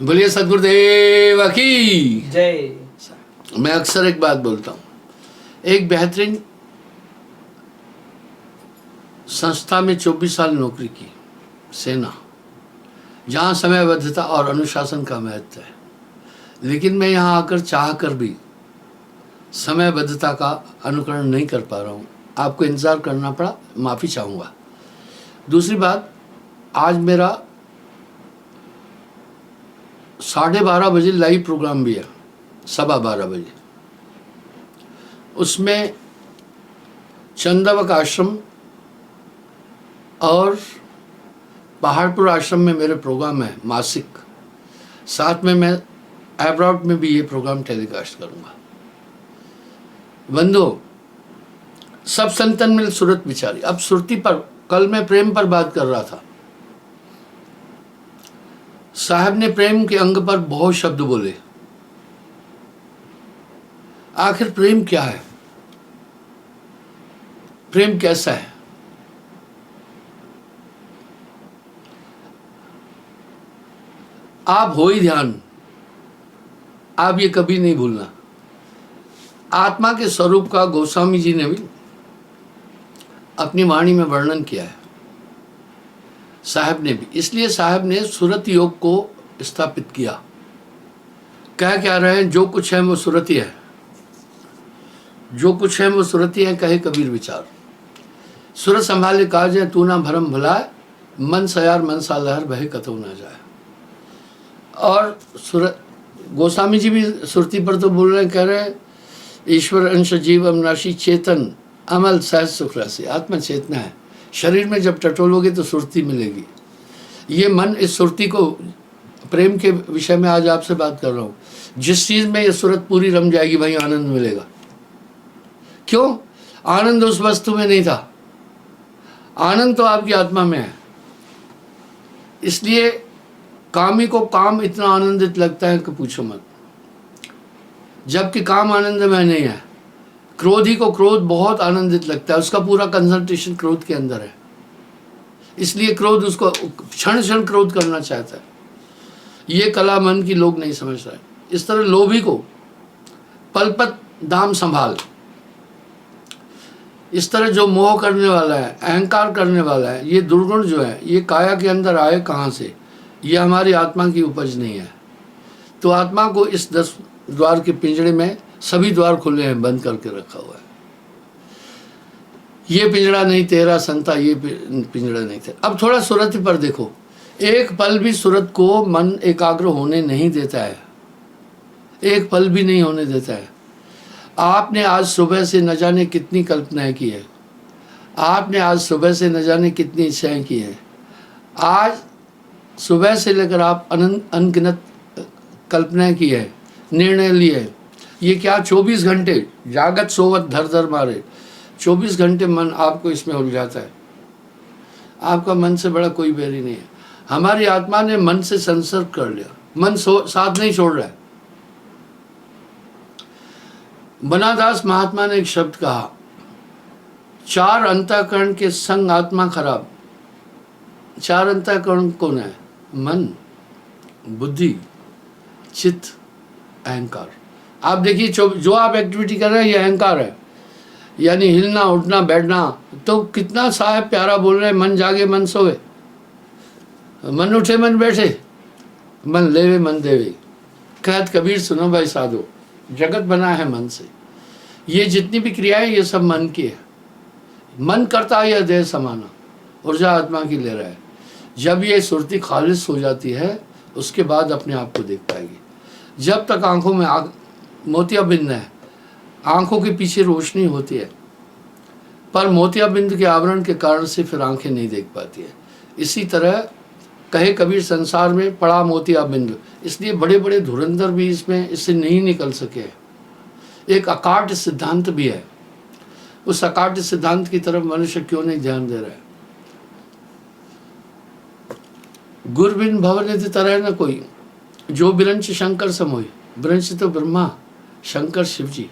बोलिए सदगुरुदेव की जय। मैं अक्सर एक बात बोलता हूँ, एक बेहतरीन संस्था में 24 साल नौकरी की, सेना, जहाँ समयबद्धता और अनुशासन का महत्व है, लेकिन मैं यहाँ आकर चाह कर भी समयबद्धता का अनुकरण नहीं कर पा रहा हूँ। आपको इंतज़ार करना पड़ा, माफ़ी चाहूँगा। दूसरी बात, आज मेरा 12:30 बजे लाइव प्रोग्राम भी है, 12:15 बजे। उसमें चंदवक आश्रम और पहाड़पुर आश्रम में मेरे प्रोग्राम है मासिक। साथ में मैं एब्रॉड में भी ये प्रोग्राम टेलीकास्ट करूँगा। बंधुओं, सब संतन मिल सुरत विचारी। अब सुरती पर, कल मैं प्रेम पर बात कर रहा था। साहब ने प्रेम के अंग पर बहुत शब्द बोले। आखिर प्रेम क्या है? प्रेम कैसा है? आप हो ही ध्यान, आप ये कभी नहीं भूलना। आत्मा के स्वरूप का गोस्वामी जी ने भी अपनी वाणी में वर्णन किया है, साहब ने भी। इसलिए साहब ने सुरत योग को स्थापित किया। कह क्या रहे हैं, जो कुछ है वो सुरती है, जो कुछ है वो सुरती है, कहे कबीर विचार। सुरत संभाले काज है, तू ना भरम भुलाए, मन सयार मन सा लहर बहे कतौ ना जाए। और सुरत गोस्वामी जी भी सुरती पर तो बोल रहे हैं, कह रहे हैं, ईश्वर अंश जीव अविनाशी चेतन अमल सहज सुख राशि। आत्मा चेतना है, शरीर में जब टटोलोगे तो सुरती मिलेगी। ये मन इस सुरती को, प्रेम के विषय में आज आपसे बात कर रहा हूँ, जिस चीज़ में ये सुरत पूरी रम जाएगी वहीं आनंद मिलेगा। क्यों? आनंद उस वस्तु में नहीं था, आनंद तो आपकी आत्मा में है। इसलिए कामी को काम इतना आनंदित लगता है कि पूछो मत, जबकि काम आनंद में नहीं है। क्रोधी को क्रोध बहुत आनंदित लगता है, उसका पूरा कंसंट्रेशन क्रोध के अंदर है। इसलिए क्रोध उसको क्षण क्षण क्रोध करना चाहता है। ये कला मन की लोग नहीं समझ रहे। इस तरह लोभी को पलपत दाम संभाल, इस तरह जो मोह करने वाला है, अहंकार करने वाला है, ये दुर्गुण जो है, ये काया के अंदर आए कहाँ से? ये हमारी आत्मा की उपज नहीं है। तो आत्मा को इस 10 द्वार के पिंजड़े में सभी द्वार खुले हैं, बंद करके रखा हुआ है। ये पिंजड़ा नहीं तेरा संता, ये पिंजड़ा नहीं तेरा। अब थोड़ा सुरत पर देखो, एक पल भी सुरत को मन एकाग्र होने नहीं देता है, एक पल भी नहीं होने देता है। आपने आज सुबह से न जाने कितनी कल्पनाएं की है, आपने आज सुबह से न जाने कितनी इच्छाएं की हैं। आज सुबह से लेकर आप अनगिनत कल्पनाएं की है, निर्णय लिए। ये क्या 24 घंटे जागत सोवत धर धर मारे, 24 घंटे मन आपको इसमें उलझाता है। आपका मन से बड़ा कोई बैरी नहीं है। हमारी आत्मा ने मन से संसर्ग कर लिया, मन साथ नहीं छोड़ रहा है। बनादास महात्मा ने एक शब्द कहा, 4 अंतःकरण के संग आत्मा खराब। 4 अंतःकरण कौन है? मन, बुद्धि, चित्त, अहंकार। आप देखिए, जो आप एक्टिविटी कर रहे हैं ये अहंकार है, यानी हिलना उठना बैठना। तो कितना साहब प्यारा बोल रहे हैं, मन जागे मन सोए, मन उठे मन बैठे, मन लेवे मन देवे। कहत कबीर सुनो भाई साधो, जगत बना है मन से। ये जितनी भी क्रियाएं ये सब मन की है। मन करता है यह देह समाना, ऊर्जा आत्मा की ले रहा है। जब ये सुरती खालिस हो जाती है, उसके बाद अपने आप को देख पाएगी। जब तक आंखों में मोतियाबिंद है, आंखों के पीछे रोशनी होती है, पर मोतियाबिंद के आवरण के कारण से फिर आंखें नहीं देख पाती है। इसी तरह कहे कबीर, संसार में पड़ा मोतियाबिंद। इसलिए बड़े बड़े धुरंधर भी इससे नहीं निकल सके। एक अकाट्य सिद्धांत भी है, उस अकाट्य सिद्धांत की तरफ मनुष्य क्यों नहीं ध्यान दे रहा है? गुरबिन भवनिधि तरह न कोई, जो बिरंच शंकर समोई। बिरंच तो ब्रह्मा, शंकर शिव जी,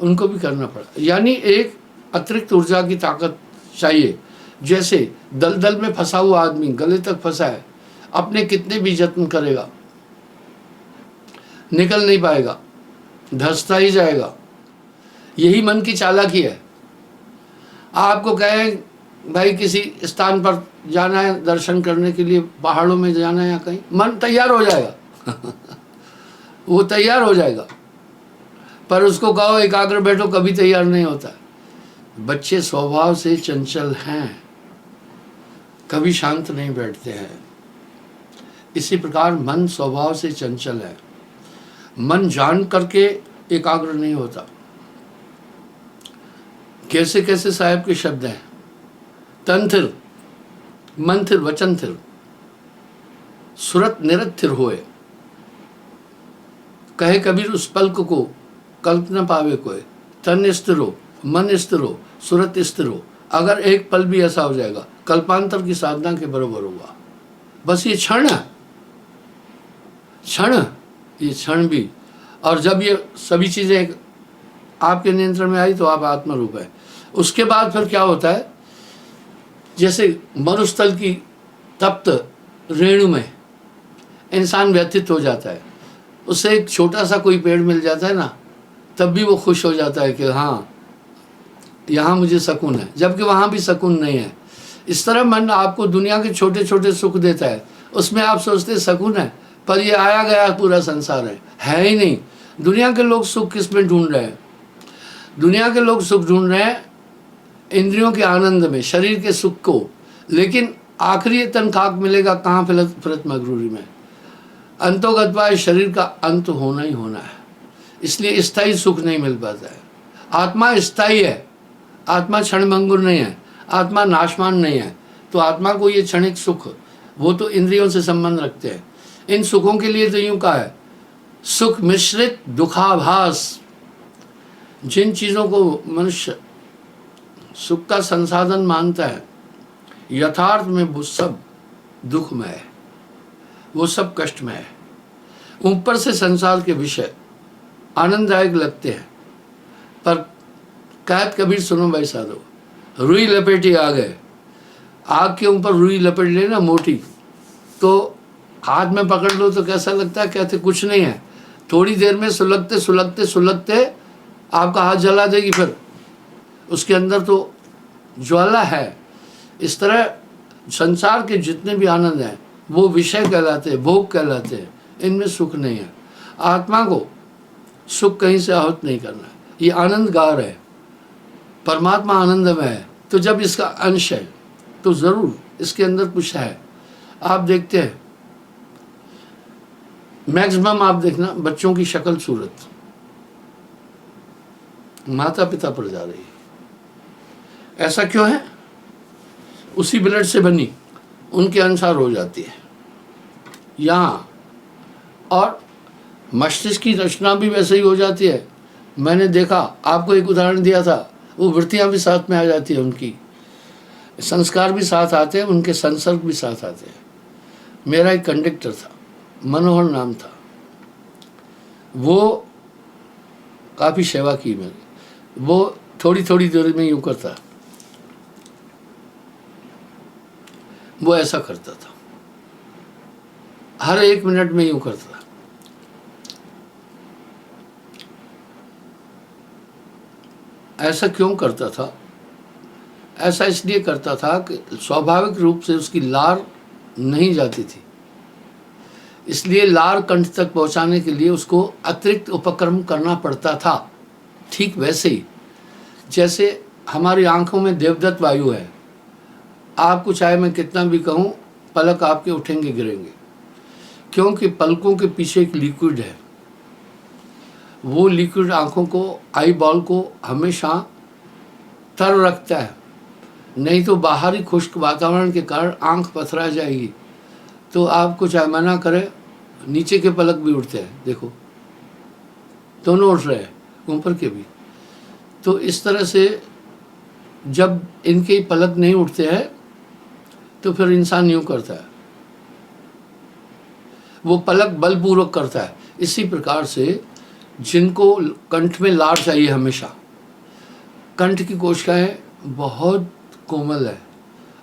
उनको भी करना पड़ा। यानी एक अतिरिक्त ऊर्जा की ताकत चाहिए। जैसे दलदल में फंसा हुआ आदमी गले तक फंसा है, अपने कितने भी यत्न करेगा निकल नहीं पाएगा, धंसता ही जाएगा। यही मन की चालाकी है। आपको कहें भाई किसी स्थान पर जाना है दर्शन करने के लिए, पहाड़ों में जाना है या कहीं, मन तैयार हो जाएगा वो तैयार हो जाएगा। पर उसको कहो एकाग्र बैठो, कभी तैयार नहीं होता। बच्चे स्वभाव से चंचल हैं, कभी शांत नहीं बैठते हैं। इसी प्रकार मन स्वभाव से चंचल है। मन जान करके एकाग्र नहीं होता। कैसे कैसे साहब के शब्द हैं, तंथिर मंथिर वचन थिर, सुरत निरथिर होए, कहे कबीर उस पल्क को कल्प न पावे कोई। तन स्थिर हो, मन स्थिर हो, सुरत स्थिर हो। अगर एक पल भी ऐसा हो जाएगा, कल्पांतर की साधना के बराबर होगा। बस ये क्षण है, क्षण, ये क्षण भी। और जब ये सभी चीजें आपके नियंत्रण में आई तो आप आत्मरूप है। उसके बाद फिर क्या होता है, जैसे मरुस्थल की तप्त रेणु में इंसान व्यथित हो जाता है, उससे एक छोटा सा कोई पेड़ मिल जाता है ना, तब भी वो खुश हो जाता है कि हाँ यहाँ मुझे सुकून है, जबकि वहाँ भी सुकून नहीं है। इस तरह मन आपको दुनिया के छोटे छोटे सुख देता है, उसमें आप सोचते सुकून है, पर ये आया गया पूरा संसार है ही नहीं। दुनिया के लोग सुख किस में ढूंढ रहे हैं? दुनिया के लोग सुख ढूंढ रहे हैं इंद्रियों के आनंद में, शरीर के सुख को। लेकिन आखिरी तन खाक मिलेगा कहाँ फिरत मगरूरी में। अंतोगतवा शरीर का अंत होना ही होना है, इसलिए स्थायी सुख नहीं मिल पाता है। आत्मा स्थायी है, आत्मा क्षणभंगुर नहीं है, आत्मा नाशवान नहीं है। तो आत्मा को ये क्षणिक सुख, वो तो इंद्रियों से संबंध रखते हैं। इन सुखों के लिए तो यूं कहा है, सुख मिश्रित दुखाभास। जिन चीज़ों को मनुष्य सुख का संसाधन मानता है, यथार्थ में वो सब दुखमय है, वो सब कष्टमय है। ऊपर से संसार के विषय आनंददायक लगते हैं, पर कहत कबीर सुनो भाई साधो, रुई लपेटी आ गए। आग के ऊपर रुई लपेट लेना मोटी, तो हाथ में पकड़ लो तो कैसा लगता है, कहते कुछ नहीं है। थोड़ी देर में सुलगते सुलगते सुलगते आपका हाथ जला देगी, फिर उसके अंदर तो ज्वाला है। इस तरह संसार के जितने भी आनंद हैं वो विषय कहलाते हैं, भोग कहलाते हैं, इनमें सुख नहीं है। आत्मा को सुख कहीं से आहत नहीं करना। ये आनंदगार है, परमात्मा आनंदमय है। तो जब इसका अंश है तो ज़रूर इसके अंदर कुछ है। आप देखते हैं मैक्सिमम, आप देखना बच्चों की शक्ल सूरत माता पिता पर जा रही है। ऐसा क्यों है? उसी ब्लड से बनी, उनके अनुसार हो जाती है यहाँ। और मस्तिष्क की रचना भी वैसे ही हो जाती है। मैंने देखा, आपको एक उदाहरण दिया था, वो वृत्तियाँ भी साथ में आ जाती है, उनकी संस्कार भी साथ आते हैं, उनके संसर्ग भी साथ आते हैं। मेरा एक कंडक्टर था, मनोहर नाम था, वो काफ़ी सेवा की मैंने। वो थोड़ी थोड़ी देर में यूँ करता, वो ऐसा करता था, हर एक मिनट में यूँ करता था। ऐसा क्यों करता था? ऐसा इसलिए करता था कि स्वाभाविक रूप से उसकी लार नहीं जाती थी, इसलिए लार कंठ तक पहुंचाने के लिए उसको अतिरिक्त उपक्रम करना पड़ता था। ठीक वैसे ही जैसे हमारी आंखों में देवदत्त वायु है, आपको चाहे मैं कितना भी कहूँ, पलक आपके उठेंगे गिरेंगे, क्योंकि पलकों के पीछे एक लिक्विड है। वो लिक्विड आंखों को, आई बॉल को हमेशा तर रखता है, नहीं तो बाहरी खुश्क वातावरण के कारण आंख पथरा जाएगी। तो आपको चाहे मना करे, नीचे के पलक भी उठते हैं, देखो दोनों उठ रहे हैं, ऊपर के भी। तो इस तरह से जब इनके पलक नहीं उठते हैं तो फिर इंसान यूँ करता है, वो पलक बलपूर्वक करता है। इसी प्रकार से जिनको कंठ में लार चाहिए हमेशा, कंठ की कोशिकाएं बहुत कोमल है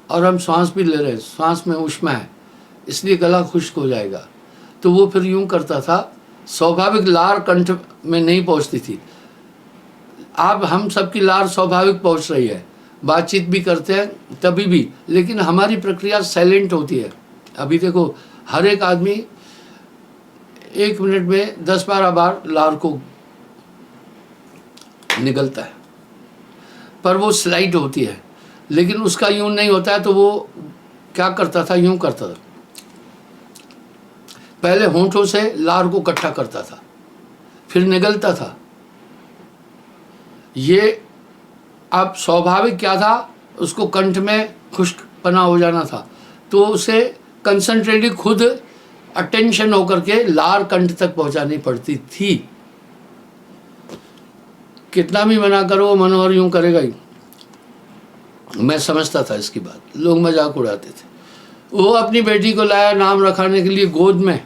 और हम सांस भी ले रहे हैं, सांस में ऊष्मा है, इसलिए गला खुश्क हो जाएगा। तो वो फिर यूँ करता था, स्वाभाविक लार कंठ में नहीं पहुंचती थी। आप हम सबकी लार स्वाभाविक पहुंच रही है, बातचीत भी करते हैं तभी भी, लेकिन हमारी प्रक्रिया साइलेंट होती है। अभी देखो हर एक आदमी 1 मिनट में 10-12 बार लार को निकलता है, पर वो स्लाइड होती है। लेकिन उसका यूं नहीं होता है, तो वो क्या करता था, यूं करता था, पहले होंठों से लार को इकट्ठा करता था, फिर निगलता था। ये अब स्वाभाविक क्या था, उसको कंठ में खुश्कपना हो जाना था, तो उसे कंसंट्रेटली खुद अटेंशन होकर के लार कंठ तक पहुंचानी पड़ती थी। कितना भी मना करो वो मनोहर यूं करेगा ही। मैं समझता था इसकी बात, लोग मजाक उड़ाते थे। वो अपनी बेटी को लाया नाम रखाने के लिए गोद में।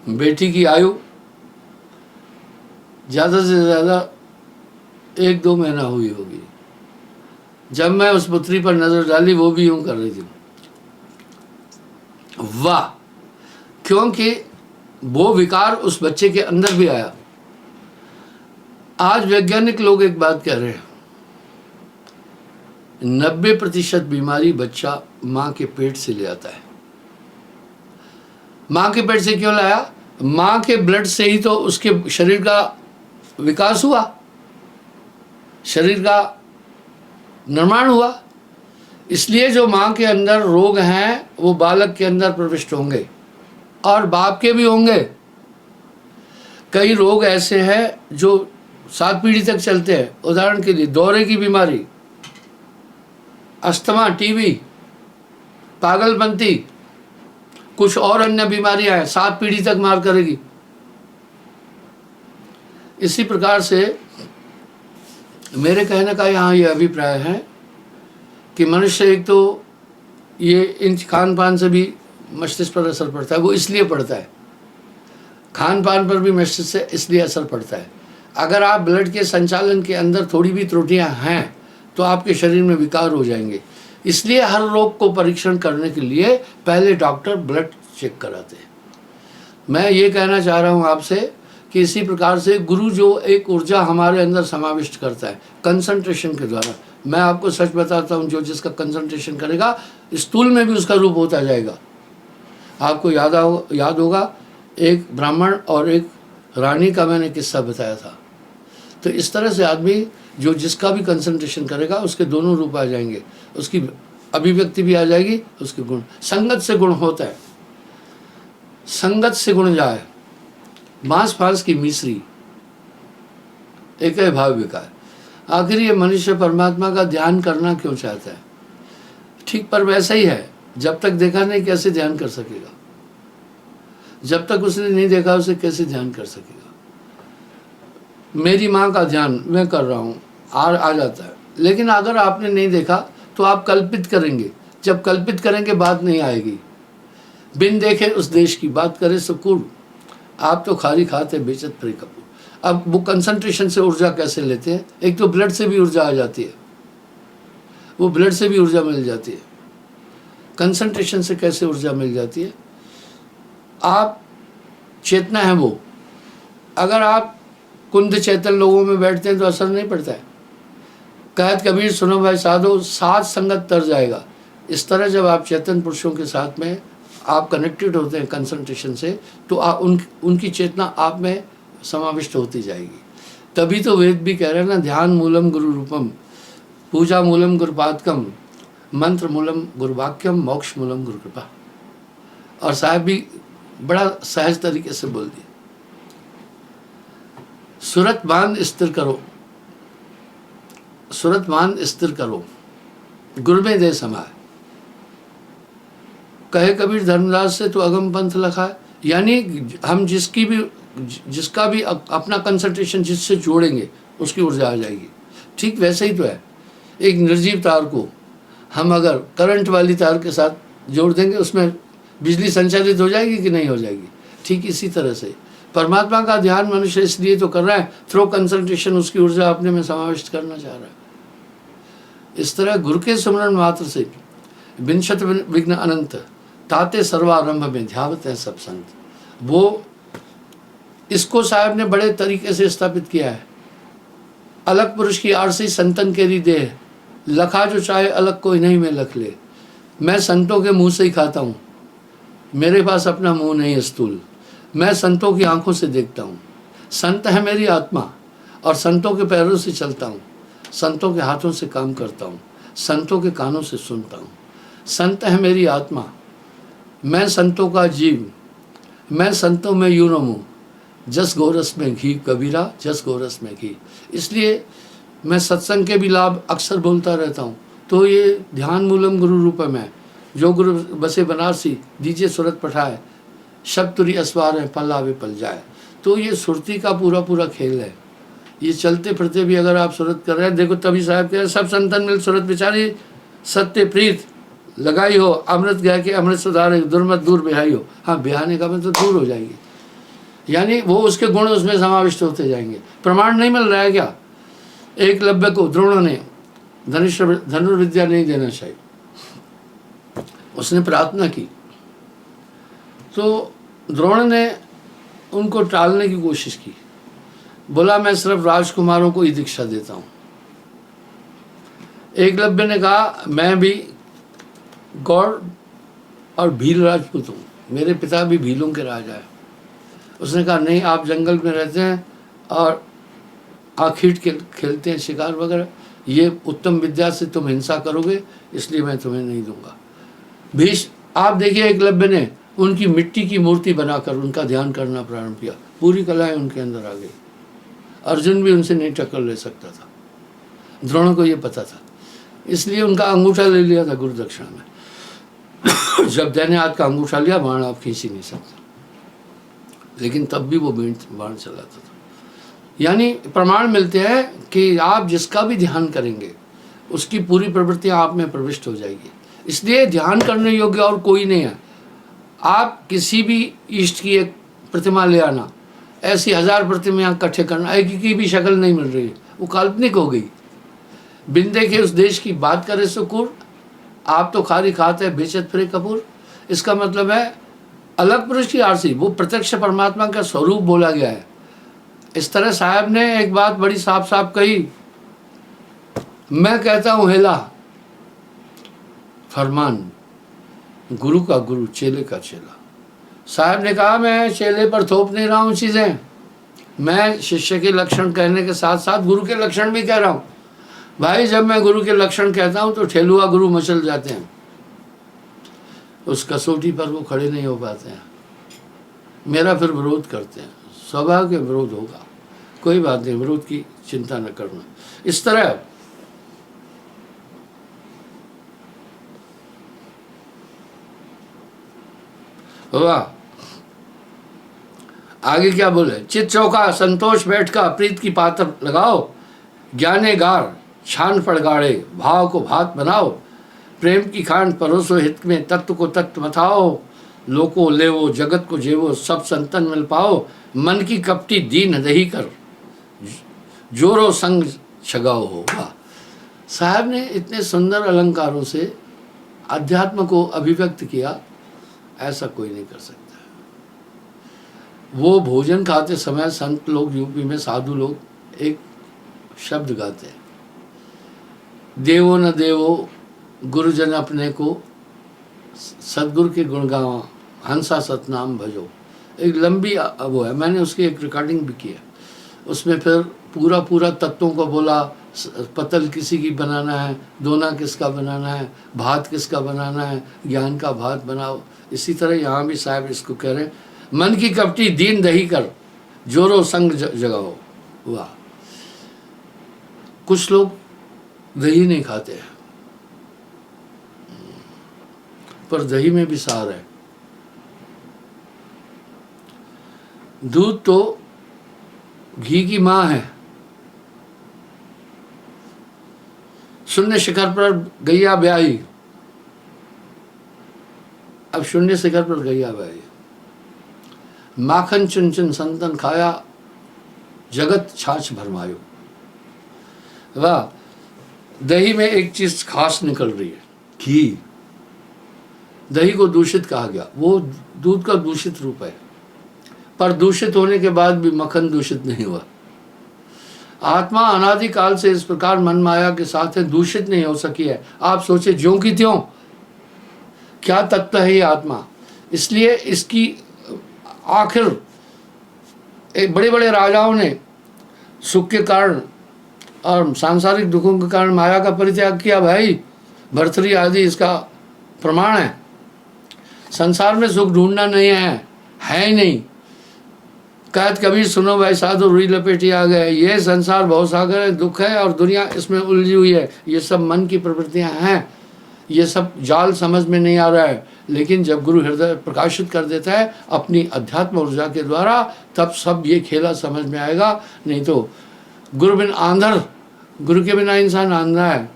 बेटी की आयु ज़्यादा से ज़्यादा 1-2 महीना हुई होगी। जब मैं उस पुत्री पर नज़र डाली, वो भी यूं कर रही थी, वाह, क्योंकि वो विकार उस बच्चे के अंदर भी आया। आज वैज्ञानिक लोग एक बात कह रहे हैं, 90% बीमारी बच्चा माँ के पेट से ले आता है। माँ के पेट से क्यों लाया? माँ के ब्लड से ही तो उसके शरीर का विकास हुआ, शरीर का निर्माण हुआ। इसलिए जो माँ के अंदर रोग हैं वो बालक के अंदर प्रविष्ट होंगे और बाप के भी होंगे। कई रोग ऐसे हैं जो 7 पीढ़ी तक चलते हैं। उदाहरण के लिए दौरे की बीमारी, अस्थमा, टीबी, पागलपंती, कुछ और अन्य बीमारियां हैं, 7 पीढ़ी तक मार करेगी। इसी प्रकार से मेरे कहने का यहाँ ये अभिप्राय है कि मनुष्य एक तो ये इन खान पान से भी मस्तिष्क पर असर पड़ता है। वो इसलिए पड़ता है, खान पान पर भी मस्तिष्क से इसलिए असर पड़ता है। अगर आप ब्लड के संचालन के अंदर थोड़ी भी त्रुटियां हैं तो आपके शरीर में विकार हो जाएंगे। इसलिए हर रोग को परीक्षण करने के लिए पहले डॉक्टर ब्लड चेक कराते हैं। मैं ये कहना चाह रहा हूँ आपसे कि इसी प्रकार से गुरु जो एक ऊर्जा हमारे अंदर समाविष्ट करता है कंसंट्रेशन के द्वारा। मैं आपको सच बताता हूँ, जो जिसका कंसंट्रेशन करेगा स्थूल में भी उसका रूप होता जाएगा। आपको याद होगा एक ब्राह्मण और एक रानी का मैंने किस्सा बताया था। तो इस तरह से आदमी जो जिसका भी कंसंट्रेशन करेगा उसके दोनों रूप आ जाएंगे, उसकी अभिव्यक्ति भी आ जाएगी, उसके गुण। संगत से गुण होता है, संगत से गुण जाए, मांस फांस की मिश्री, एक है भाव विकार। आखिर ये मनुष्य परमात्मा का ध्यान करना क्यों चाहता है? ठीक, पर वैसा ही है, जब तक देखा नहीं कैसे ध्यान कर सकेगा? जब तक उसने नहीं देखा उसे कैसे ध्यान कर सकेगा? मेरी माँ का ध्यान मैं कर रहा हूँ, आ जाता है, लेकिन अगर आपने नहीं देखा तो आप कल्पित करेंगे। जब कल्पित करेंगे बात नहीं आएगी। बिन देखे उस देश की बात करे सुकून, आप तो खाली खाते बेचत प्रे कपूर। अब वो कंसंट्रेशन से ऊर्जा कैसे लेते हैं? एक तो ब्लड से भी ऊर्जा आ जाती है, वो ब्लड से भी ऊर्जा मिल जाती है। कंसंट्रेशन से कैसे ऊर्जा मिल जाती है? आप चेतना है वो, अगर आप कुंद चेतन लोगों में बैठते हैं तो असर नहीं पड़ता है। कहत कबीर सुनो भाई साधो, साथ संगत तर जाएगा। इस तरह जब आप चेतन पुरुषों के साथ में आप कनेक्टेड होते हैं कंसंट्रेशन से, तो उनकी चेतना आप में समाविष्ट होती जाएगी। तभी तो वेद भी कह रहे हैं ना, ध्यान मूलम गुरु रूपम, पूजा मूलम गुरुपादकम, मंत्र मूलम गुरुवाक्यम, मोक्ष मूलम गुरु कृपा। और साहब भी बड़ा सहज तरीके से बोल दिया, सूरत बांध स्थिर करो, सूरत बांध स्थिर करो, गुरु में दे समाए। कहे कबीर धर्मदास से तो अगम पंथ लखा है। यानी हम जिसका भी अपना कंसंट्रेशन जिससे जोड़ेंगे उसकी ऊर्जा आ जाएगी। ठीक वैसे ही तो है, एक निर्जीव तार को हम अगर करंट वाली तार के साथ जोड़ देंगे उसमें बिजली संचालित हो जाएगी कि नहीं हो जाएगी? ठीक इसी तरह से परमात्मा का ध्यान मनुष्य इसलिए तो कर रहा है, थ्रो कंसंट्रेशन उसकी ऊर्जा अपने में समाविष्ट करना चाह रहा है। इस तरह गुरु के स्मरण मात्र से विंशत विघ्न अनंत ताते सर्वारंभ में ध्यावत है सब संत। वो इसको साहब ने बड़े तरीके से स्थापित किया है। अलग पुरुष की आरसी संतन केरी देह, लखा जो चाहे अलग कोई नहीं मैं लख ले। मैं संतों के मुंह से ही खाता हूँ, मेरे पास अपना मुंह नहीं है स्थूल। मैं संतों की आंखों से देखता हूँ, संत है मेरी आत्मा और संतों के पैरों से चलता हूँ, संतों के हाथों से काम करता हूँ, संतों के कानों से सुनता हूँ। संत है मेरी आत्मा, मैं संतों का जीव, मैं संतों में यूं रमूं, जस गोरस में घी कबीरा, जस गोरस में घी। इसलिए मैं सत्संग के भी लाभ अक्सर बोलता रहता हूँ। तो ये ध्यान मूलम गुरु रूपम है, जो गुरु बसे बनारसी दीजिए सूरत पठाए, शब्द तुरी असवार है पल आवे पल जाए। तो ये सुरती का पूरा पूरा खेल है। ये चलते फिरते भी अगर आप सूरत कर रहे हैं, देखो तभी साहब कह रहे सब संतन मिल सूरत बिचारी, सत्य प्रीत लगाई हो, अमृत गाय के अमृत सुधारे, दुर्मत दूर बिहाई हो। हाँ, बिहाने का मतलब दूर हो जाएगी, यानी वो उसके गुण उसमें समाविष्ट होते जाएंगे। प्रमाण नहीं मिल रहा है क्या? एकलव्य को द्रोण ने धनुर्विद्या नहीं देना चाहिए, उसने प्रार्थना की तो द्रोण ने उनको टालने की कोशिश की, बोला मैं सिर्फ राजकुमारों को ही दीक्षा देता हूँ। एकलव्य ने कहा मैं भी गौड़ और भील राजपूत हूँ, मेरे पिता भी भीलों के राजा है। उसने कहा नहीं, आप जंगल में रहते हैं और आखिर खेलते हैं शिकार वगैरह, ये उत्तम विद्या से तुम हिंसा करोगे, इसलिए मैं तुम्हें नहीं दूंगा। भीष्म आप देखिए, एकलव्य ने उनकी मिट्टी की मूर्ति बनाकर उनका ध्यान करना प्रारंभ किया, पूरी कलाएं उनके अंदर आ गई। अर्जुन भी उनसे नहीं टक्कर ले सकता था, द्रोण को ये पता था, इसलिए उनका अंगूठा ले लिया था गुरु दक्षिणा में। जब दैन्य हाथ का अंगूठा लिया, बाण आप खींच ही नहीं सकते, लेकिन तब भी वो बाण चलाता था। यानी प्रमाण मिलते हैं कि आप जिसका भी ध्यान करेंगे उसकी पूरी प्रवृत्तियां आप में प्रविष्ट हो जाएगी। इसलिए ध्यान करने योग्य और कोई नहीं है। आप किसी भी इष्ट की एक प्रतिमा ले आना, ऐसी 1000 प्रतिमाएं इकट्ठे करना, एक की भी शक्ल नहीं मिल रही, वो काल्पनिक हो गई। बिन देखे उस देश की बात करे सुकुर, आप तो खाली खाते हैं बेचत फिरे कपूर। इसका मतलब है अलग पुरुष की आरसी, वो प्रत्यक्ष परमात्मा का स्वरूप बोला गया है। इस तरह साहब ने एक बात बड़ी साफ साफ कही, मैं कहता हूं हेला फरमान, गुरु का गुरु चेले का चेला। साहब ने कहा मैं चेले पर थोप नहीं रहा हूं चीजें, मैं शिष्य के लक्षण कहने के साथ साथ गुरु के लक्षण भी कह रहा हूं। भाई जब मैं गुरु के लक्षण कहता हूं तो ठेलुआ गुरु मचल जाते हैं, उस कसौटी पर वो खड़े नहीं हो पाते हैं, मेरा फिर विरोध करते हैं। स्वभाव के विरोध होगा, कोई बात नहीं, विरोध की चिंता न करना। इस तरह हुआ। आगे क्या बोले, चित चौका संतोष बैठ का प्रीत की पात्र लगाओ, ज्ञाने गार छान फड़गाड़े, भाव को भात बनाओ, प्रेम की खांड परोसो हित में, तत्व को तत्व मथाओ, लोको लेवो जगत को जेवो, सब संतन मिल पाओ, मन की कपटी दीन दही कर, जोरो संग छगाओ होगा। साहब ने इतने सुंदर अलंकारों से अध्यात्म को अभिव्यक्त किया, ऐसा कोई नहीं कर सकता। वो भोजन खाते समय संत लोग, यूपी में साधु लोग एक शब्द गाते हैं, देवो न देवो गुरुजन अपने को, सदगुरु के गुण गावा, हंसा सतनाम भजो। एक लंबी वो है, मैंने उसकी एक रिकॉर्डिंग भी की है। उसमें फिर पूरा तत्वों को बोला, पतल किसी की बनाना है, दोना किसका बनाना है, भात किसका बनाना है, ज्ञान का भात बनाओ। इसी तरह यहाँ भी साहब इसको कह रहे हैं, मन की कपटी दीन दही कर, जोरो संग जगाओ। वाह, कुछ लोग दही नहीं खाते हैं, पर दही में भी सार है। दूध तो घी की माँ है। शून्य शिखर पर गैया ब्याही, अब शून्य शिखर पर गैया ब्याही, माखन चुन चुन संतन खाया, जगत छाछ भरमायो। वाह, दही में एक चीज खास निकल रही है, घी। दही को दूषित कहा गया, वो दूध का दूषित रूप है, पर दूषित होने के बाद भी मक्खन दूषित नहीं हुआ। आत्मा अनादिकाल से इस प्रकार मन माया के साथ है, दूषित नहीं हो सकी है। आप सोचे ज्यों की त्यों, क्या तत्व है ये आत्मा। इसलिए इसकी आखिर एक बड़े बड़े राजाओं ने सुख के कारण और सांसारिक दुखों के कारण माया का परित्याग किया। भाई भर्तृहरि आदि इसका प्रमाण है। संसार में सुख ढूंढना नहीं है ही नहीं। कहत कबीर सुनो भाई साधु रुई लपेटी आ गए। ये संसार बहुत सागर है, दुख है और दुनिया इसमें उलझी हुई है। ये सब मन की प्रवृत्तियां हैं, ये सब जाल समझ में नहीं आ रहा है। लेकिन जब गुरु हृदय प्रकाशित कर देता है अपनी अध्यात्म ऊर्जा के द्वारा, तब सब ये खेला समझ में आएगा। नहीं तो गुरु बिन आंधर, गुरु के बिना इंसान अंधा है।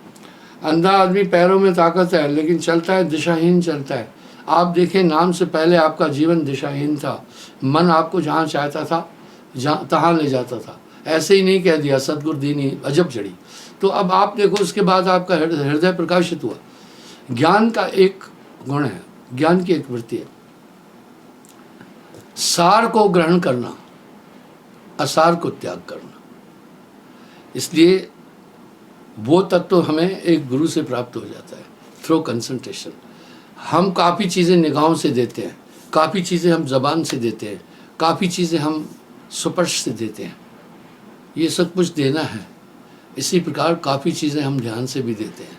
अंधा आदमी पैरों में ताकत है लेकिन चलता है दिशाहीन चलता है। आप देखें, नाम से पहले आपका जीवन दिशाहीन था। मन आपको जहाँ चाहता था जहाँ तहाँ ले जाता था। ऐसे ही नहीं कह दिया सतगुरु दीनी अजब चढ़ी। तो अब आप देखो, उसके बाद आपका हृदय प्रकाशित हुआ। ज्ञान का एक गुण है, ज्ञान की एक वृत्ति है, सार को ग्रहण करना, असार को त्याग करना। इसलिए वो तत्व हमें एक गुरु से प्राप्त हो जाता है थ्रू कंसंट्रेशन। हम काफ़ी चीज़ें निगाहों से देते हैं, काफ़ी चीज़ें हम ज़बान से देते हैं, काफ़ी चीज़ें हम स्पर्श से देते हैं। ये सब कुछ देना है। इसी प्रकार काफ़ी चीज़ें हम ध्यान से भी देते हैं।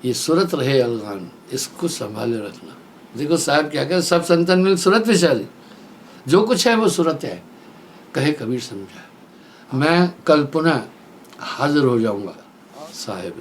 ये सूरत रहे अलगान, इसको संभाले रखना। देखो साहब क्या कहते, सब संतन मिल सूरत विशाली, जो कुछ है वो सूरत है, कहे कबीर समझा। मैं कल पुनः हाजिर हो जाऊंगा साहेब।